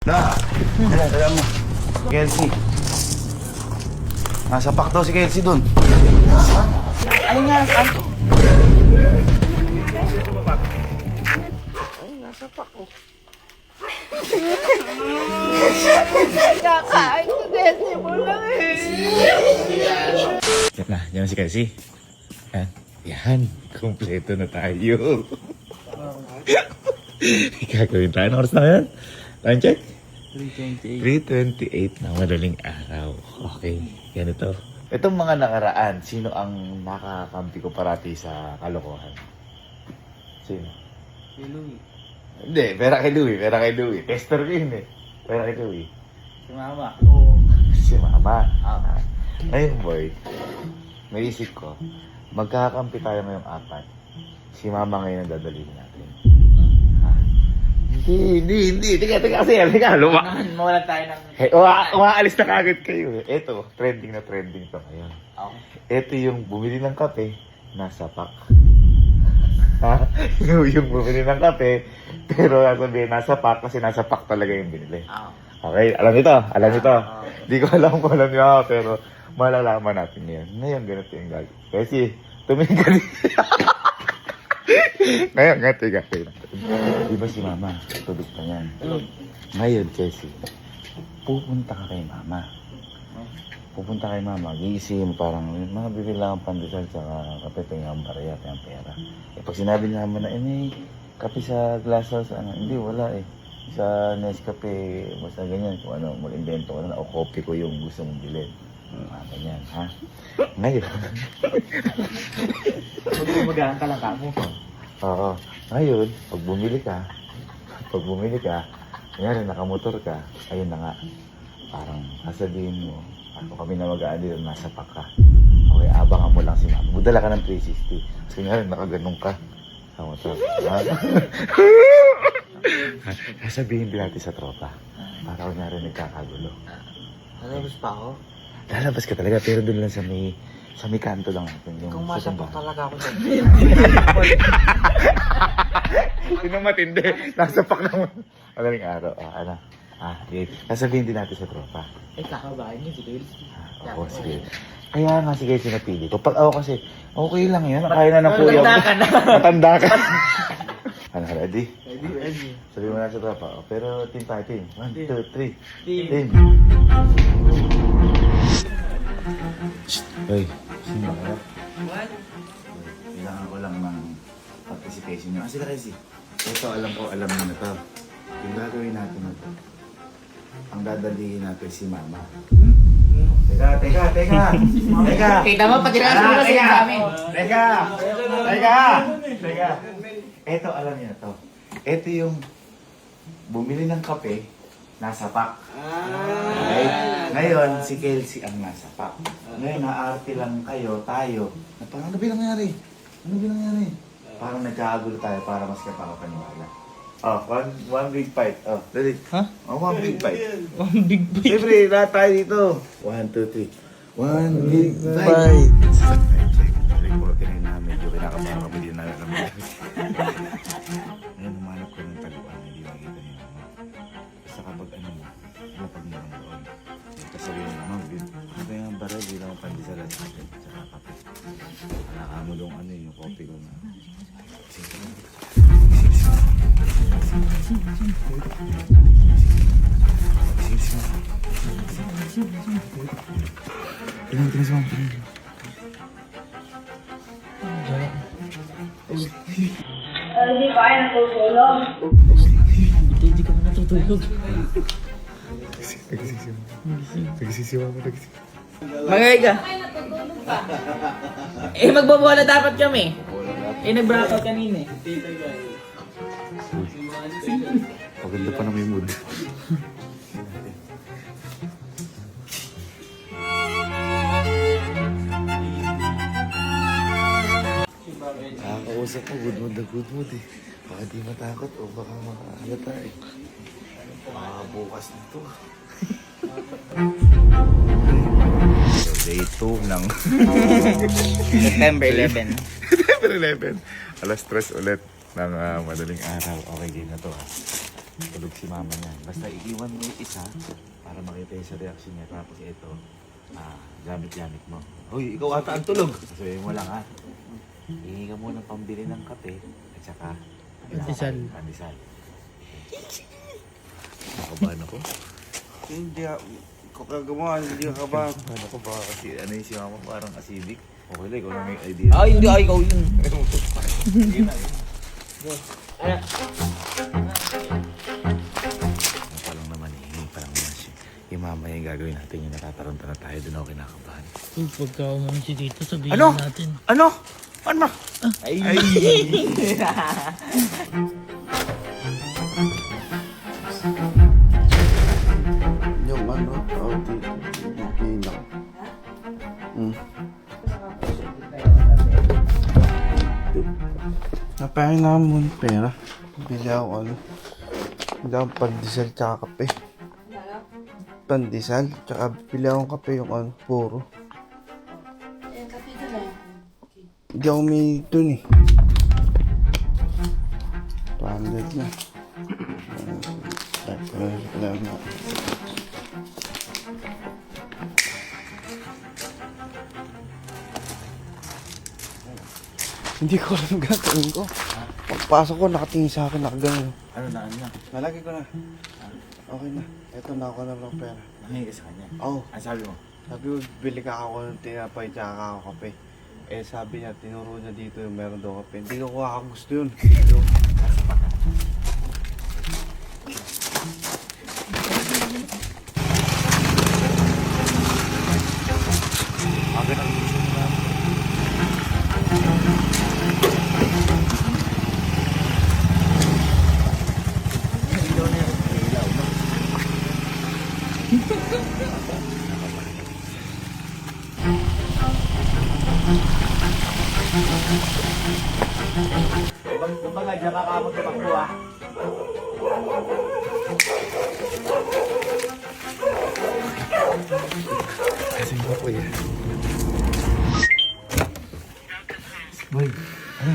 Na, dala mo. Kelsey. Nasa pak daw si Kelsey dun. Ano nga? Ano? Ay, nasa pak ko. Kakain ko desi mo lang eh. Yan na, yan si Kelsey. Yan. Yan, kumpleto na tayo. Gagawin tayo. Anong oras na yan? Time check? 3:28 na madaling araw. Okay, ganito. Itong mga nakaraan, sino ang nakakampi ko parati sa kalokohan? Sino? Si Louie. Hindi, pera kay Louie. Tester ko yun eh. Pera kay Louie. Si Mama. Oo. Si Mama. Ah. Ngayon boy, naisip ko, magkakakampi tayo ngayong apat. Si Mama ngayon ang dadalhin natin. Hindi. Teka kasi, Mawalan tayo ng... Hey, umaalis na kagad kayo. Ito, trending na trending to ngayon. Okay. Ito yung bumili ng kape, nasa pak. Ha? yung bumili ng kape, pero sabihin, nasa pak kasi nasa pak talaga yung binili. Okay, alam nito. Hindi ko alam kung alam niyo, pero malalaman natin ngayon. Ngayon, ganito yung gagawin. Kasi, tumingin ka Ngayon, tiga. Di ba si Mama? Tulog pa yan. Ngayon, Casey, pupunta ka kay Mama. Gigising mo parang, mga bibili lang ang pandesal tsaka kape, pinggang barya, pinggang pera. Eh, pag sinabi niya naman na, may kape sa glass house, hindi, wala eh. Sa Nescafe, basta ganyan, kung ano, mag-invento ko na, o kopi ko yung gusto mong bilhin. Ganyan, ha? Ngayon. Magahan ka lang ka mo. Oo. Ngayon, pag bumili ka, kanyari nakamotor ka, ayun na nga, parang sasabihin mo, ako kami na mag-aalir, nasa pak ka. Okay, abangan mo lang si Mama. Budala ka ng 360. Kasi kanyari, nakaganong ka sa motor. Sasabihin din natin sa tropa, para kanyari nagkakagulo. Lalabas pa ako? Lalabas ka talaga, pero doon lang sa may kanto lang natin. Kung masapak talaga ako dyan. Yun ang matindi. Nasa pak naman. Madaling araw. Sasabihin din natin sa tropa. Eh, kakabahan niyo si Kels. Oo, sige. Kaya nga sige sinapili ko. Pag ako kasi, okay lang yan. Kaya na ng kuya. Matanda ka. Ano, ready? Ready. Sabihin mo na sa tropa. Pero team tayo, team. 1, 2, 3. Team. Hoy, sino ba kayo? What? Kailangan ko lang ng participation nyo. Sila kasi, ito alam nyo na to. Yung gagawin natin na to, ang dadalihin natin si Mama. Teka! Kita mo, pati rin mo na sa amin. Teka! Ito alam nyo na to. Ito yung bumili ng kape, nasa pak. Okay? Ngayon, si Kelsey ang nasa pak. Ngayon, naarte lang tayo. Na parang ano bilang nangyari? Parang nagkakagulo tayo para mas kapakapaniwala. One big fight. Dali. Ha? One big fight. One big bite. Siyempre, lahat tayo dito. 1, 2, 3. One big fight. Check. Reportin na medyo kinakasama kami din na alam mo. Ngayon, humanap ko ng taluan na hindi makita ni Mama. Basta kapag lapag mo lang doon. Tapos sabihin mo naman, ito yung baril, hindi lang pandesal at kape. Tsaka kape. Nakakamo doon yung kopi ko na. Tinas mo. Hindi ba kaya natutulog? Hindi ka na natutulog. Nagsisiwa mo. Magay ka. Magbobola dapat kami. Nag-brownout kanina eh. Paganda pa na may mood. Nakakausap ko, good mood eh. Baka di matakot o baka makahalata eh. Bukas nito. So, day 2 ng September 11. September 11. Alas 3 ulit ng madaling araw. Okay, game na to ha. Tulog si mama niya. Basta iiwan mo yung isa para makita yung sa reaction niya. Tapos ito, gamit-gamit mo. Uy, ikaw ata ang tulog. Sasabihin mo lang ha. Hihingi ka muna pambili ng kape at saka Pandesal. Pandesal. Nakabahan ako. Hindi ako kagawa, hindi ako ba? Ano ko ba kasi ano yung si mama parang acidic. Okay lang, ikaw lang may idea. Ay, hindi. Ay, ikaw yun. Sige na yun. Ano? Ano pa lang naman, hihingi pa lang naman siya. Yung mamaya yung gagawin natin, yung natataranta na tayo, doon ako kinakabahan. Pagka umami si Tito, sabihin Ano? natin. Ano? Ano ba? Ay. Yung ano, dito, yung pinak. Napahin naman pera. Bili ako ano. Bili ako pandesal tsaka kape. Pandesal tsaka bili akong kape yung ano, puro. Hindi ako may dun eh. 200 na. Salamat. Hindi ko alam gagawin ko. Pagpasok ko, nakatingin sa akin, nakagano. Ano na, ano na? Nalagay ko na. Okay na. Ito na ako na lang pera. Nangyay ka sa kanya. Oo. Ano sabi mo? Sabi ko, bili ka ako ng tinapay tsaka ako kape. Eh sabi niya, tinuro niya dito yung meron daw kape. Hindi ko ako gusto yun. Aga na gusto mo na. Ilaw na yun. Ilaw na. Kumbaga, dyan ka kamot tumakbo ah. Kasi mo po yan. Boy, ano?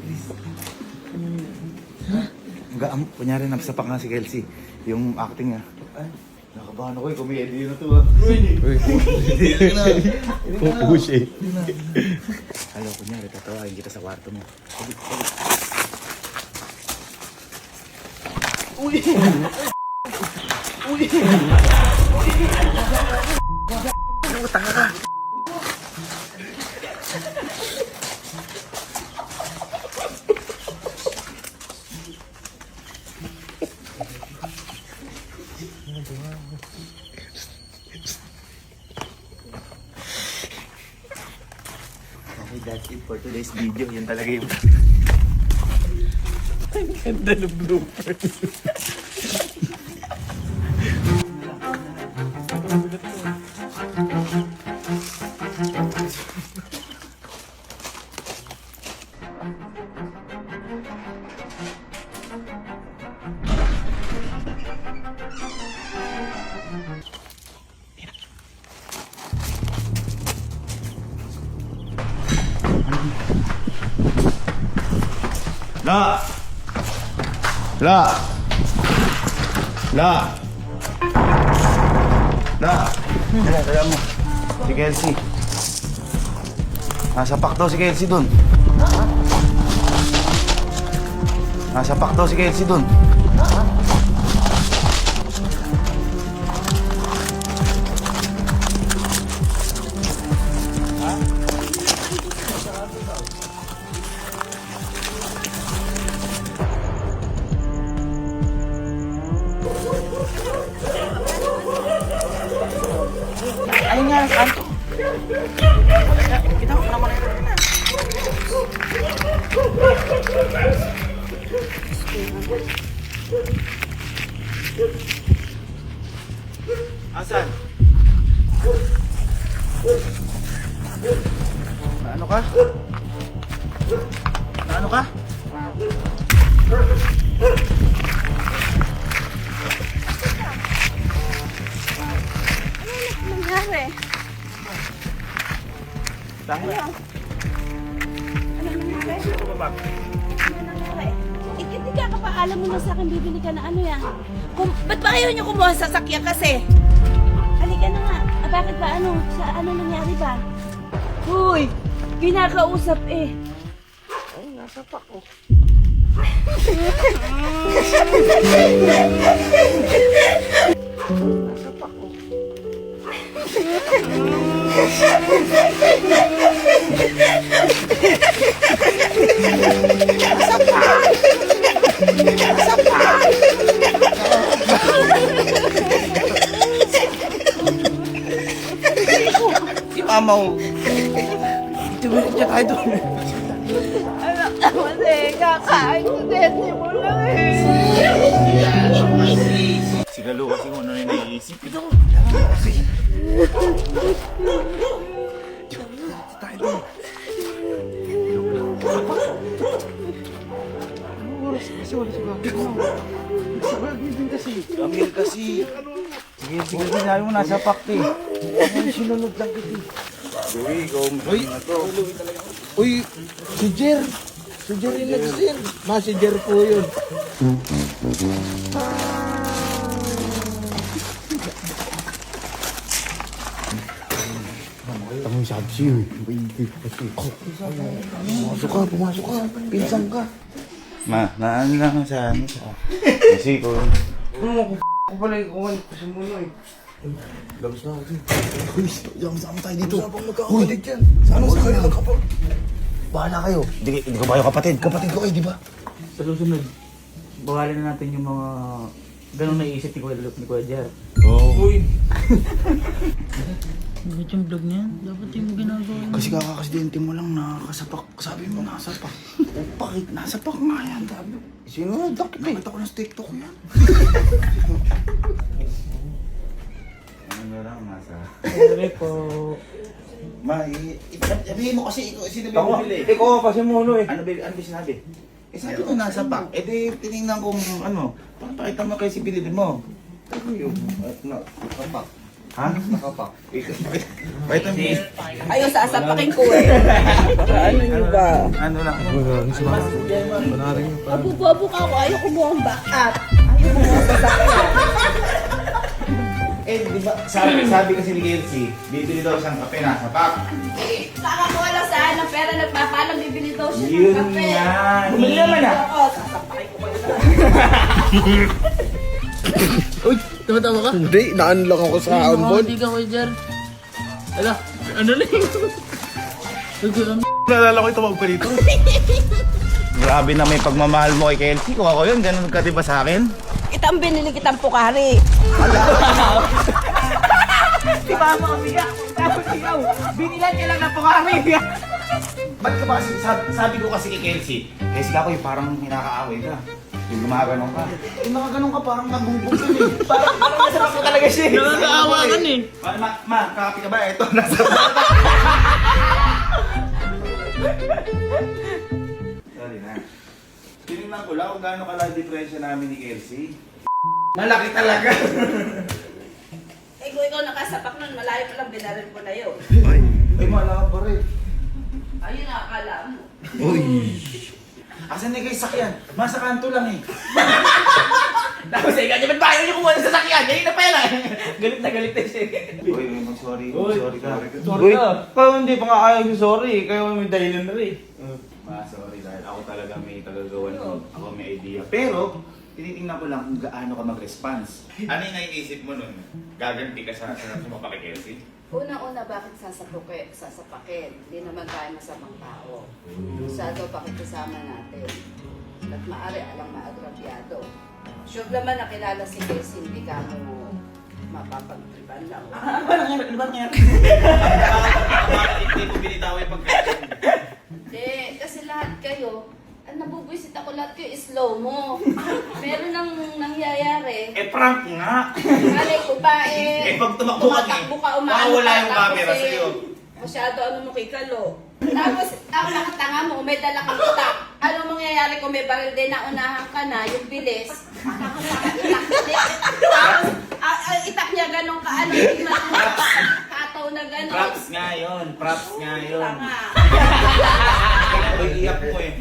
Please. Kunyari, napasapak nga si Kelsey. Yung acting niya. Ay, nakabahan ako eh. Kumiyedi na to ah. Hindi na. Pupush eh. Halo, kunyari, tatawagin kita sa kwarto mo. Okay, that's it for today's video. Yan talaga yung... Ang ganda ng bloopers. La! La! La! La! Kaya mo. Si Kelsey. Nasa pakto si Kelsey dun. Nasa pakto si Kelsey dun. Ayun nga, kanto. Kita ko naman na. Asan? Naano ka? Naano ka? Nangyari? Saan ba? Ano nangyari? Ano nangyari? Hindi ka pa alam mo mo na sa akin, bibili ka na ano yan. Ba't ba ayaw niyo kumuha sa sasakyan kasi? Halika na nga. Bakit ba ano? Sa ano nangyari ba? Uy, kinakausap eh. Ay, nasa pa ko. Nasa pa ko. Si mama ko. Tumilit siya tayo doon. Anak naman eh, kakain ko din. Di mo lang eh. Sigalo kasi kung ano na naiisip. Ito. Tayo doon. Anong oras kasi wala si Bagay? Sa Bagay din kasi. Amir kasi. Sige, sinabi mo nasa pakti. Ang sinunod lang kasi. Uy, ikaw Uy, na to. Uy, si Jer. Si Jer yung nag-sir. Si Jer po yun. Ang sabi sa'yo. Pumasok ka. Pinsang ka. Ma, naan lang sa ano sa... Kasi kung... Ano ko pala ikuhan kasi muna eh. Labas na ako din. Uy, sama tayo dito. Usapang magkakapalit yan. Saan mo kayo nagkapag? Bahala kayo. Hindi ko ba yung kapatid? Kapatid ko kayo, di ba? Sa susunod, bawalan na natin yung mga ganong naisip ni Kuya Luke, ni Kuya Jer. Oo. Uy. Bakit yung vlog niya? Dapat yung ginagawa. Kasi kakakasidente mo lang nakasapak. Sabi mo nasapak. Bakit? Nasapak nga yan. Sabi. Sino na? Dakit eh. Nakita ko na sa TikTok yan. Ano lang nasa... Sorry po. Ma, sabihin mo kasi ikaw, sino ba bumili? Ikaw pa si Mono eh. Ano ba sinabi? Eh sabi ko nasa pack. Eh di tinignan kong ano, pakita mo kay si binili mo. Nakapak. Ha? Nakapak. Pakita mo. Ayun, sasapakin ko eh. Ano nyo ba? Ano lang. Abubo ka ako, ayaw kumuha ang backup. Ayaw kumuha sa sasakyan. Eh, di ba, sabi kasi ni Kelsey, bibili daw siyang kape nasa pack. Kakakuha lang saan ng pera, nagpapalang bibili daw siya ng Yun kape. nga. Bumili naman ah. Ako, sasapakin ko kayo. Uy, tumatawa ka? Hindi, naan lang ako sa onboard. Hindi ka, Kuya Jer. Ala, ano lang yun? Naalala ko tumawag pa dito. Grabe na may pagmamahal mo kay Kelsey. Kung ako yun, ganun ka diba sa akin? Kitang binili kitang pukari. Si Mama umiga. Tapos ikaw, binilan ka lang ng pukari. Ba't ka ba kasi, sabi ko kasi kay Kelsey, Kelsey ako yung parang hinakaaway ka. Yung gumaganon ka. Yung nakaganon ka parang nabugbog ka eh. Parang masarap mo talaga siya. Nakakaawa ka eh. Ma, kakapi ka ba? Ito, nasa Sorry na. Tinignan ko lang kung gaano kalaki diferensya namin ni Kelsey. Malaki talaga. Eh, kung ikaw nakasapak nun, malayo pa lang binaril ko na yun. Ay, malaki pa rin. Ayun na, akala mo. Uy! Asan na kayo sakyan? Masa kanto lang eh. Tapos eh, ganyan, ba't ba ayaw niyo kumuha ng sasakyan? Ganyan na pala. Galit na siya. Uy, mag-sorry. Sorry ka. Sorry ka. Kaya hindi pa nga ayaw yung sorry. Kaya may dahilan na rin. Sorry dahil ako talaga may tagagawan nun. Ako may idea. Pero, tinitingnan ko lang kung gaano ka mag-response. Ano yung naiisip mo nun? Gaganti ka sa sumapa kay Kelsey? Una-una, bakit sasapakin? Hindi naman tayo masamang tao. Masyado pakikisama natin. At maaari alang maagrabyado. Sure naman nakilala si Casey, hindi ka mo mapapagtripan lang. Ano ba nangyari? Hindi mo binitaw yung pagkakas. Hindi, kasi lahat kayo, nabubwisit ako lahat kayo, slow mo. Meron nang nangyayari. Eh, prank nga! Malay ko ba eh, Eh, pag tumakbo ka tumatakbo ka, mawawala yung tapos camera sa'yo. Masyado ano mo kikalo. Tapos ako nakatanga mo, may dala kang itak. Anong mangyayari kung may baril din na unahan ka na, yung bilis. Tapos itak niya ganun ka, ano, hindi man kataw na ganun. Props nga yun. Props nga yun. Tanga. Kaya iyak mo eh.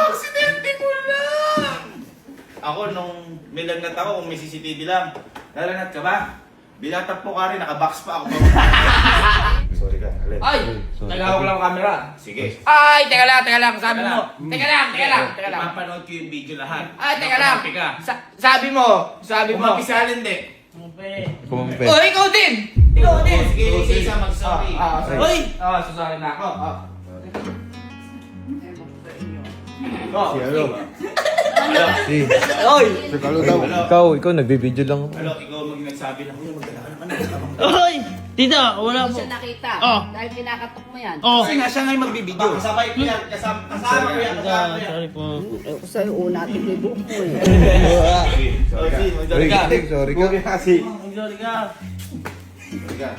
Aksidente ko lang! nilagnat ako kung may CCTV lang. Nalagnat ka ba? Bilatap po ka rin, nakabox pa ako. Sorry ka, alin. Ay! Nagawag lang ang camera. Sige. Ay! Teka lang, sabi mo. Teka lang. Ipapanood ko yung video lahat. Ay, teka lang. Kumapi ka. Sabi mo. Kumapi sa alin, di. Kumampe. Oh, ikaw din! Sige, isa mag-sorry. Uy! Susari na ako. Si ano? Ano? Si. Oy! Ano daw? Ikaw nagbibideo lang. Ano, ikaw nagsabi lang. Oy! Tita, wala Hindi siya nakita. Oh. Dahil kinakatok mo yan. Oh! Kasi nga siya ngayon magbibideo. Kasabay ko yan. Kasama ko yan. Sorry po. Ako sa'yo, una ating may buhok mo eh. Sorry ka. Sorry ka. Kasi. Sorry ka. Sorry ka.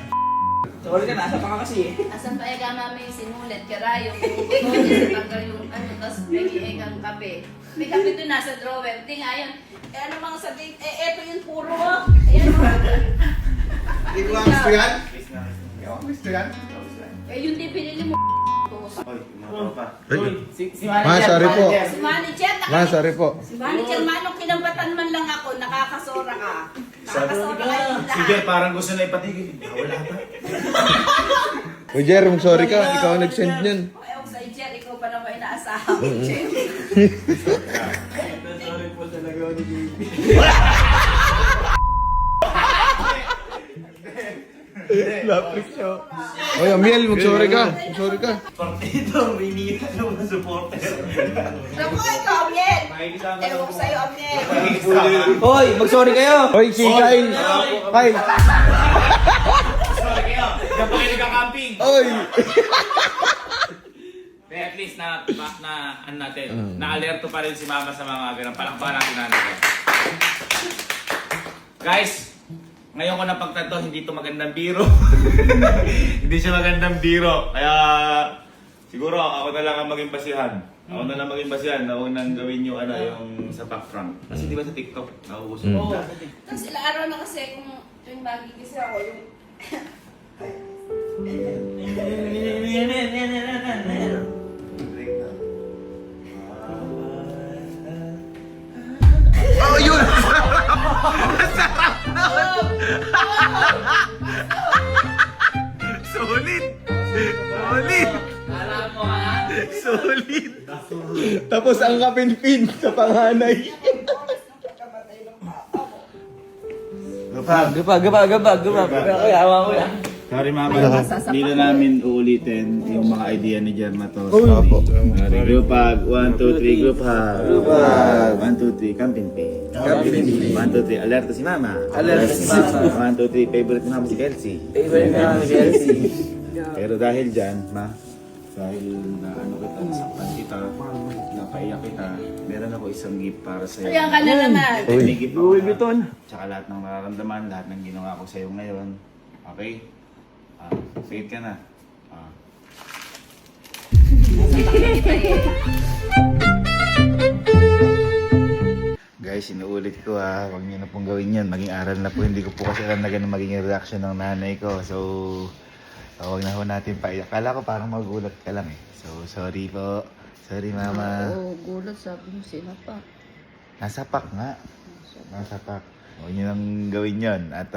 Sorry ka, nasa pa ka kasi. Asan pa ega mami sinulit kara yung butones, tanggal yung ano, tapos may egang kape. May kape doon nasa drawer. Di nga yun. Eh ano mga sabihin, eto yung puro. Ayan o. Hindi ko gusto yan. Please na. Gusto yan. Yung di pinili mo. Oy, mga pa. Si Ma, sorry po. Si manager, Ma, sorry po. si manager, manong kinambatan man lang ako, nakakasora ka. Nakakasora ka yung lahat. Sige, parang gusto na ipatigil. Wala pa. O Jerome, sorry ka. Ikaw ang nag-send niyan. Ewan sa Jer, ikaw pa naman inaasahan ko, Jer. Sorry po talaga ni JB. Lapit siya. Oy, Amiel, mag-sorry ka. Mag-sorry ka. Partido, may nita ng mga supporter. Naku, ikaw, Amiel. Makikisama Ewan ko sa'yo, Amiel. Hoy, mag-sorry kayo! Oy, si Kyle. Kyle. Sorry kayo. Kapag kayo nagka-camping. Oy. Pero at least ano natin, na-alerto pa rin si Mama sa mga ganang palakpakan natin natin. Guys, ngayon ko napagtanto, hindi to magandang biro. Hindi siya magandang biro. Kaya siguro ako na lang ang maging basihan. Ako na lang maging basihan na unang gawin yung ano, yung sa back prank. Kasi di ba sa TikTok, nauuso. Oo. Tapos ilang araw na kasi kung tuwing magigising ako, yung... Oh, yun. Solid! Solid! Alam mo ha? Solid! Tapos ang kapinpin sa panganay. Gapa. Kuya, awa ko yan. Sorry Mama, hindi na namin uulitin yung mga idea ni Jermatos. Opo. Group hug, 1, 2, 3, group hug. Group hug. 1, 2, 3, camping pay. 1, 2, 3, alerto si Mama. Alerto si Mama. 1, 2, 3, favorite ni Mama si Kelsey. Favorite na kami si Elsie. Pero dahil dyan, dahil na ano kita, nasaktan kita, napaiyak kita, meron ako isang gift para sa'yo. Ayan ka na naman. May gift ako na. Tsaka lahat ng nararamdaman, lahat ng ginawa ko sa'yo ngayon. Okay? Say it ka na. Guys, inuulit ko ha. Huwag niyo na pong gawin yan. Maging aral na po. Hindi ko po kasi alam na ganun magiging reaction ng nanay ko. So, huwag na ho natin paiyak. Kala ko parang magulat ka lang eh. So, sorry po. Sorry, Mama. Oo, gulat sabi mo sila pa. Nasa pack nga. Nasa pack. Huwag niyo nang gawin yon. At,